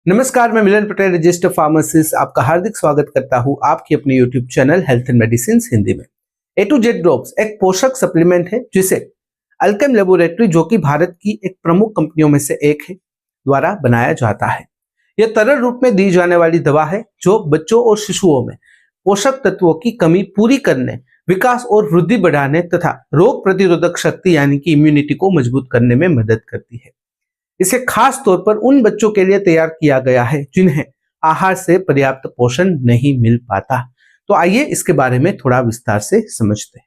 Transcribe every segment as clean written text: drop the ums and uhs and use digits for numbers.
नमस्कार, मैं मिलन Patel, registered pharmacist, आपका हार्दिक स्वागत करता हूं आपके अपने YouTube channel health and medicine Hindi में। A to Z ड्रॉप्स एक पोषक सप्लीमेंट है जिसे अल्केम लेबोरेटरी, जो कि भारत की एक प्रमुख कंपनियों में से एक है, द्वारा बनाया जाता है। यह तरल रूप में दी जाने वाली दवा है जो बच्चों और शिशुओं में पोषक तत्वों की कमी पूरी करने, विकास और वृद्धि बढ़ाने तथा रोग प्रतिरोधक शक्ति यानी कि इम्यूनिटी को मजबूत करने में मदद करती है। इसे खास तौर पर उन बच्चों के लिए तैयार किया गया है जिन्हें आहार से पर्याप्त पोषण नहीं मिल पाता। तो आइए इसके बारे में थोड़ा विस्तार से समझते हैं।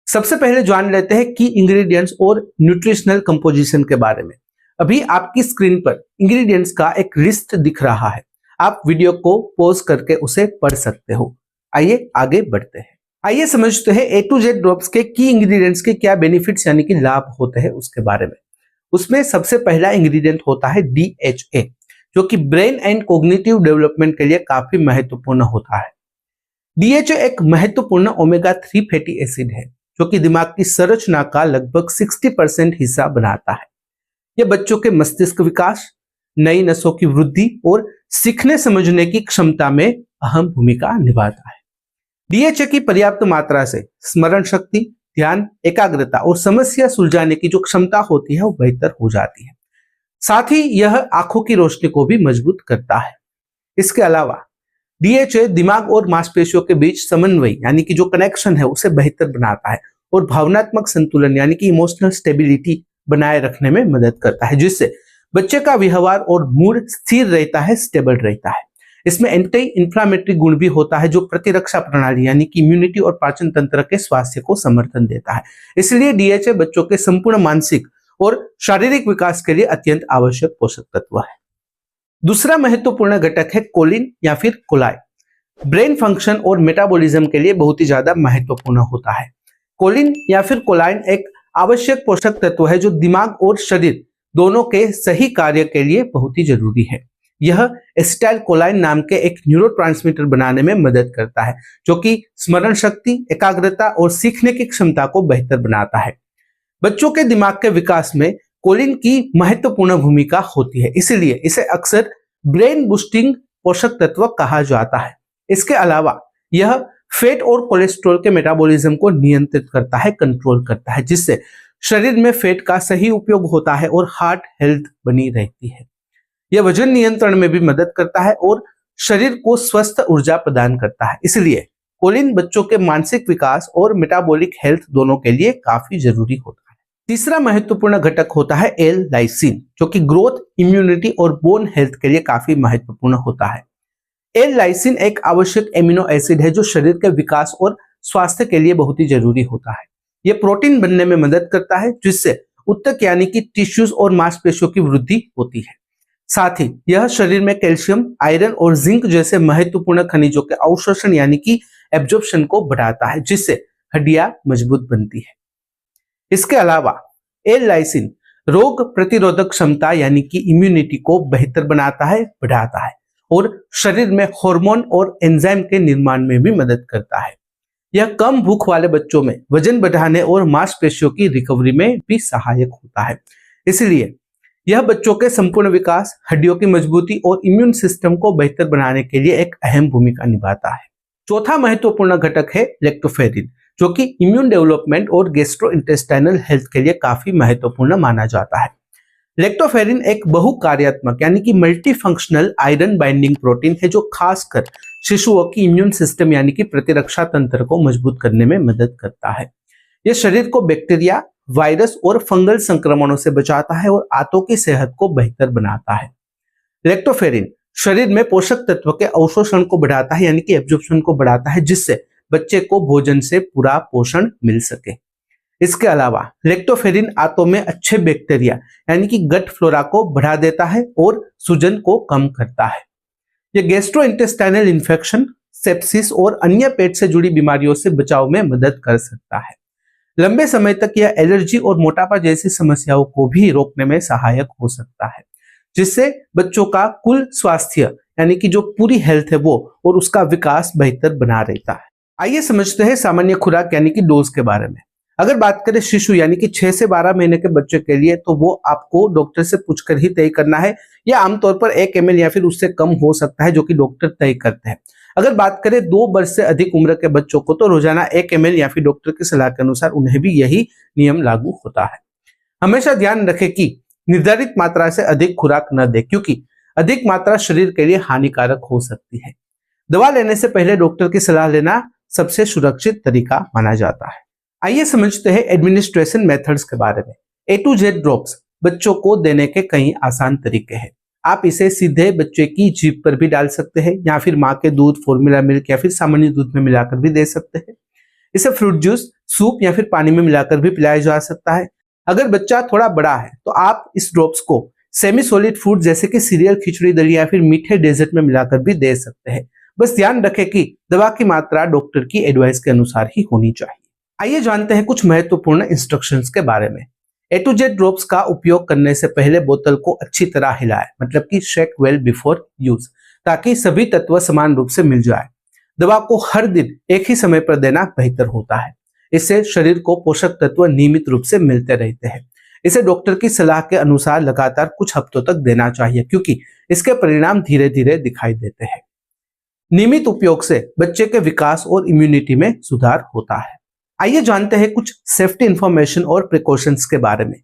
सबसे पहले जान लेते हैं की इंग्रेडिएंट्स और न्यूट्रिशनल कंपोजिशन के बारे में। अभी आपकी स्क्रीन पर इंग्रेडिएंट्स का एक लिस्ट दिख रहा है, आप वीडियो को पॉज करके उसे पढ़ सकते हो। आइए आगे बढ़ते हैं। आइए समझते हैं A to Z ड्रॉप्स के की इंग्रेडिएंट्स के क्या बेनिफिट्स यानी कि लाभ होते हैं उसके बारे में। उसमें सबसे पहला इंग्रेडिएंट होता है DHA, जो कि ब्रेन एंड कॉग्निटिव डेवलपमेंट के लिए काफी महत्वपूर्ण होता है। DHA एक महत्वपूर्ण ओमेगा 3 फैटी एसिड है जो कि दिमाग की संरचना का लगभग 60% हिस्सा बनाता है। यह बच्चों के मस्तिष्क विकास, नई नसों की वृद्धि और सीखने समझने की क्षमता में अहम भूमिका निभाता है। DHA की पर्याप्त मात्रा से स्मरण शक्ति, ध्यान, एकाग्रता और समस्या सुलझाने की जो क्षमता होती है वो बेहतर हो जाती है। साथ ही यह आंखों की रोशनी को भी मजबूत करता है। इसके अलावा DHA दिमाग और मांसपेशियों के बीच समन्वय यानी कि जो कनेक्शन है उसे बेहतर बनाता है और भावनात्मक संतुलन यानी कि इमोशनल स्टेबिलिटी बनाए रखने में मदद करता है, जिससे बच्चे का व्यवहार और मूड स्थिर रहता है, स्टेबल रहता है। इसमें एंटी इंफ्लामेटरी गुण भी होता है जो प्रतिरक्षा प्रणाली यानी कि इम्यूनिटी और पाचन तंत्र के स्वास्थ्य को समर्थन देता है। इसलिए DHA बच्चों के संपूर्ण मानसिक और शारीरिक विकास के लिए अत्यंत आवश्यक पोषक तत्व है। दूसरा महत्वपूर्ण घटक है कोलिन या फिर कोलाइन। ब्रेन फंक्शन और मेटाबॉलिज्म के लिए बहुत ही ज्यादा महत्वपूर्ण होता है। कोलिन या फिर कोलाइन एक आवश्यक पोषक तत्व है जो दिमाग और शरीर दोनों के सही कार्य के लिए बहुत ही जरूरी है। यह एसिटाइल कोलाइन नाम के एक न्यूरोट्रांसमीटर बनाने में मदद करता है जो कि स्मरण शक्ति, एकाग्रता और सीखने की क्षमता को बेहतर बनाता है। बच्चों के दिमाग के विकास में कोलिन की महत्वपूर्ण भूमिका होती है, इसलिए इसे अक्सर ब्रेन बूस्टिंग पोषक तत्व कहा जाता है। इसके अलावा यह फैट और कोलेस्ट्रॉल के मेटाबॉलिज्म को नियंत्रित करता है, कंट्रोल करता है, जिससे शरीर में फैट का सही उपयोग होता है और हार्ट हेल्थ बनी रहती है। यह वजन नियंत्रण में भी मदद करता है और शरीर को स्वस्थ ऊर्जा प्रदान करता है। इसलिए कोलिन बच्चों के मानसिक विकास और मेटाबॉलिक हेल्थ दोनों के लिए काफी जरूरी होता है। तीसरा महत्वपूर्ण घटक होता है L-लाइसिन, जो कि ग्रोथ, इम्यूनिटी और बोन हेल्थ के लिए काफी महत्वपूर्ण होता है। L-लाइसिन एक आवश्यक एमिनो एसिड है जो शरीर के विकास और स्वास्थ्य के लिए बहुत ही जरूरी होता है। यह प्रोटीन बनने में मदद करता है जिससे ऊतक यानी कि टिश्यूज और मांसपेशियों की वृद्धि होती है। साथ ही यह शरीर में कैल्शियम, आयरन और जिंक जैसे महत्वपूर्ण खनिजों के अवशोषण यानी कि एब्जॉर्प्शन को बढ़ाता है, जिससे हड्डियां मजबूत बनती है। इसके अलावा L-लाइसिन रोग प्रतिरोधक क्षमता यानी कि इम्यूनिटी को बेहतर बनाता है, बढ़ाता है और शरीर में हार्मोन और एंजाइम के निर्माण में भी मदद करता है। यह कम भूख वाले बच्चों में वजन बढ़ाने और मांसपेशियों की रिकवरी में भी सहायक होता है। इसलिए यह बच्चों के संपूर्ण विकास, हड्डियों की मजबूती और इम्यून सिस्टम को बेहतर बनाने के लिए एक अहम भूमिका निभाता है। चौथा महत्वपूर्ण घटक है लैक्टोफेरिन, जो कि इम्यून डेवलपमेंट और गैस्ट्रोइंटेस्टाइनल हेल्थ के लिए काफी महत्वपूर्ण माना जाता है। लैक्टोफेरिन एक बहुकार्यात्मक यानी कि multi functional iron binding protein है जो खासकर शिशुओं की इम्यून सिस्टम यानी कि प्रतिरक्षा तंत्र को मजबूत करने में मदद करता है। यह शरीर को बैक्टीरिया, वायरस और फंगल संक्रमणों से बचाता है और आंतों की सेहत को बेहतर बनाता है। लैक्टोफेरिन शरीर में पोषक तत्व के अवशोषण को बढ़ाता है यानी कि एब्जॉर्प्शन को बढ़ाता है, जिससे बच्चे को भोजन से पूरा पोषण मिल सके। इसके अलावा लैक्टोफेरिन आंतों में अच्छे बैक्टीरिया यानी कि गट फ्लोरा को बढ़ा देता है और सूजन को कम करता है। यह गैस्ट्रोइंटेस्टाइनल इन्फेक्शन, सेप्सिस और अन्य पेट से जुड़ी बीमारियों से बचाव में मदद कर सकता है। लंबे समय तक यह एलर्जी और मोटापा जैसी समस्याओं को भी रोकने में सहायक हो सकता है, जिससे बच्चों का कुल स्वास्थ्य यानी कि जो पूरी हेल्थ है वो और उसका विकास बेहतर बना रहता है। आइए समझते हैं सामान्य खुराक यानी कि डोज के बारे में। अगर बात करें शिशु यानी कि 6 से 12 महीने के बच्चे के लिए, तो वो आपको डॉक्टर से पूछकर ही तय करना है, या आमतौर पर 1 ml या फिर उससे कम हो सकता है, जो कि डॉक्टर तय करते हैं। अगर बात करें 2 वर्ष से अधिक उम्र के बच्चों को, तो रोजाना 1 ml या फिर डॉक्टर की सलाह के अनुसार उन्हें भी यही नियम लागू होता है। हमेशा ध्यान रखें कि निर्धारित मात्रा से अधिक खुराक न दें, क्योंकि अधिक मात्रा शरीर के लिए हानिकारक हो सकती है। दवा लेने से पहले डॉक्टर की सलाह लेना सबसे सुरक्षित तरीका माना जाता है। आइए समझते हैं एडमिनिस्ट्रेशन मेथड्स के बारे में। A to Z ड्रॉप्स बच्चों को देने के कई आसान तरीके हैं। आप इसे सीधे बच्चे की जीभ पर भी डाल सकते हैं, या फिर माँ के दूध, फॉर्मूला मिल्क या फिर सामान्य दूध में मिलाकर भी दे सकते हैं। इसे फ्रूट जूस, सूप या फिर पानी में मिलाकर भी पिलाया जा सकता है। अगर बच्चा थोड़ा बड़ा है तो आप इस ड्रॉप्स को सेमी सॉलिड फूड जैसे कि सीरियल, खिचड़ी, दलिया या फिर मीठे डेजर्ट में मिलाकर भी दे सकते हैं। बस ध्यान रखें कि दवा की मात्रा डॉक्टर की एडवाइस के अनुसार ही होनी चाहिए। आइए जानते हैं कुछ महत्वपूर्ण इंस्ट्रक्शंस के बारे में। A to Z ड्रॉप्स का उपयोग करने से पहले बोतल को अच्छी तरह हिलाएं, मतलब कि शेक वेल बिफोर यूज, ताकि सभी तत्व समान रूप से मिल जाए। दवा को हर दिन एक ही समय पर देना बेहतर होता है। इससे शरीर को पोषक तत्व नियमित रूप से मिलते रहते हैं। इसे डॉक्टर की सलाह के अनुसार लगातार कुछ हफ्तों तक देना चाहिए, क्योंकि इसके परिणाम धीरे धीरे दिखाई देते हैं। नियमित उपयोग से बच्चे के विकास और इम्यूनिटी में सुधार होता है। आइए जानते हैं कुछ सेफ्टी इंफॉर्मेशन और प्रिकॉशंस के बारे में।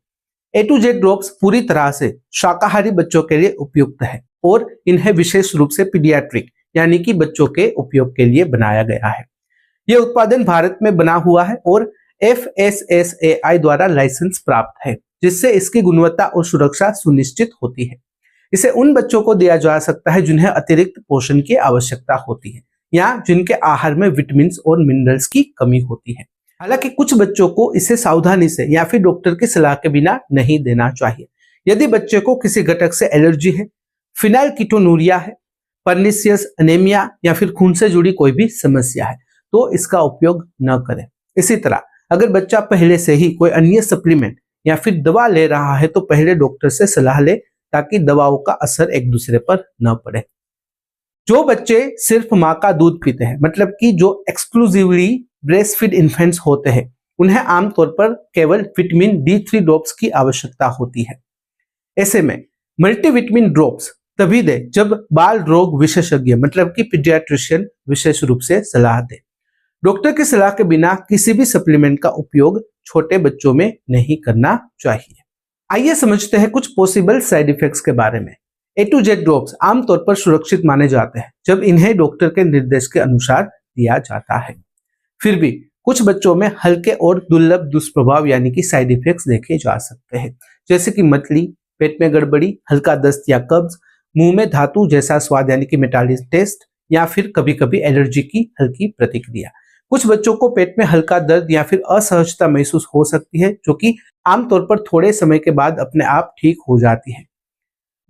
A to Z ड्रॉप्स पूरी तरह से शाकाहारी बच्चों के लिए उपयुक्त है और इन्हें विशेष रूप से पीडियाट्रिक यानी कि बच्चों के उपयोग के लिए बनाया गया है। यह उत्पादन भारत में बना हुआ है और FSSAI द्वारा लाइसेंस प्राप्त है, जिससे इसकी गुणवत्ता और सुरक्षा सुनिश्चित होती है। इसे उन बच्चों को दिया जा सकता है जिन्हें अतिरिक्त पोषण की आवश्यकता होती है, या जिनके आहार में विटामिन और मिनरल्स की कमी होती है। हालांकि कुछ बच्चों को इसे सावधानी से या फिर डॉक्टर की सलाह के बिना नहीं देना चाहिए। यदि बच्चे को किसी घटक से एलर्जी है, फिनाइलकीटोनुरिया है, पर्निशियस एनीमिया या फिर खून से जुड़ी कोई भी समस्या है, तो इसका उपयोग न करें। इसी तरह अगर बच्चा पहले से ही कोई अन्य सप्लीमेंट या फिर दवा ले रहा है, तो पहले डॉक्टर से सलाह ले, ताकि दवाओं का असर एक दूसरे पर न पड़े। जो बच्चे सिर्फ माँ का दूध पीते हैं, मतलब कि जो एक्सक्लूसिवली ब्रेस्ट फीड इन्फेंट्स होते हैं, उन्हें आमतौर पर केवल विटामिन D3 ड्रॉप्स की आवश्यकता होती है। ऐसे में मल्टीविटामिन ड्रॉप्स तभी दे जब बाल रोग विशेषज्ञ, मतलब कि पीडियाट्रिशियन, विशेष रूप से सलाह दे। डॉक्टर की सलाह के बिना किसी भी सप्लीमेंट का उपयोग छोटे बच्चों में नहीं करना चाहिए। आइए समझते हैं कुछ पॉसिबल साइड इफेक्ट्स के बारे में। A to Z ड्रॉप्स आमतौर पर सुरक्षित माने जाते हैं जब इन्हें डॉक्टर के निर्देश के अनुसार दिया जाता है। फिर भी कुछ बच्चों में हल्के और दुर्लभ दुष्प्रभाव यानी कि साइड इफेक्ट्स देखे जा सकते हैं, जैसे कि मतली, पेट में गड़बड़ी, हल्का दस्त या कब्ज, मुंह में धातु जैसा स्वाद यानी कि मेटालिक टेस्ट, या फिर कभी कभी एलर्जी की हल्की प्रतिक्रिया। कुछ बच्चों को पेट में हल्का दर्द या फिर असहजता महसूस हो सकती है, जो कि आमतौर पर थोड़े समय के बाद अपने आप ठीक हो जाती है।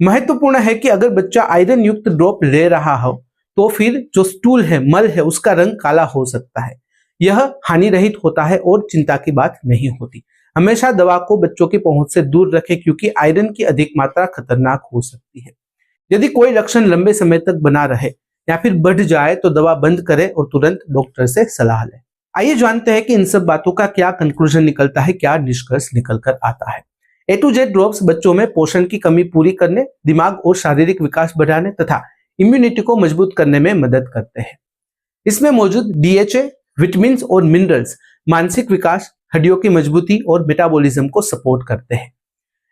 महत्वपूर्ण है कि अगर बच्चा आयरन युक्त ड्रॉप ले रहा हो, तो फिर जो स्टूल है, मल है, उसका रंग काला हो सकता है। यह हानि रहित होता है और चिंता की बात नहीं होती। हमेशा दवा को बच्चों की पहुंच से दूर रखें, क्योंकि आयरन की अधिक मात्रा खतरनाक हो सकती है। यदि कोई लक्षण लंबे समय तक बना रहे या फिर बढ़ जाए, तो दवा बंद करें और तुरंत डॉक्टर से सलाह लें। आइए जानते हैं कि इन सब बातों का क्या कंक्लूजन निकलता है, क्या निष्कर्ष निकल कर आता है। A to Z ड्रॉप्स बच्चों में पोषण की कमी पूरी करने, दिमाग और शारीरिक विकास बढ़ाने तथा इम्यूनिटी को मजबूत करने में मदद करते हैं। इसमें मौजूद DHA, विटामिन और मिनरल्स मानसिक विकास, हड्डियों की मजबूती और मेटाबॉलिज्म को सपोर्ट करते हैं।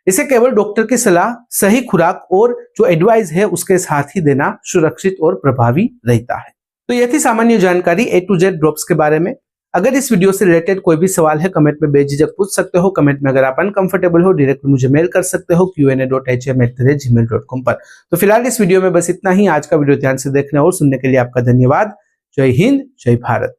इसे केवल डॉक्टर की सलाह, सही खुराक और जो एडवाइस है उसके साथ ही देना सुरक्षित और प्रभावी रहता है। तो यह थी सामान्य जानकारी A to Z ड्रॉप्स के बारे में। अगर इस वीडियो से रिलेटेड कोई भी सवाल है, कमेंट में बेझिझक पूछ सकते हो। कमेंट में अगर आप अनकंफर्टेबल हो, डायरेक्ट मुझे मेल कर सकते हो qa.hm@gmail.com पर। तो फिलहाल इस वीडियो में बस इतना ही। आज का वीडियो ध्यान से देखने और सुनने के लिए आपका धन्यवाद। जय हिंद, जय भारत।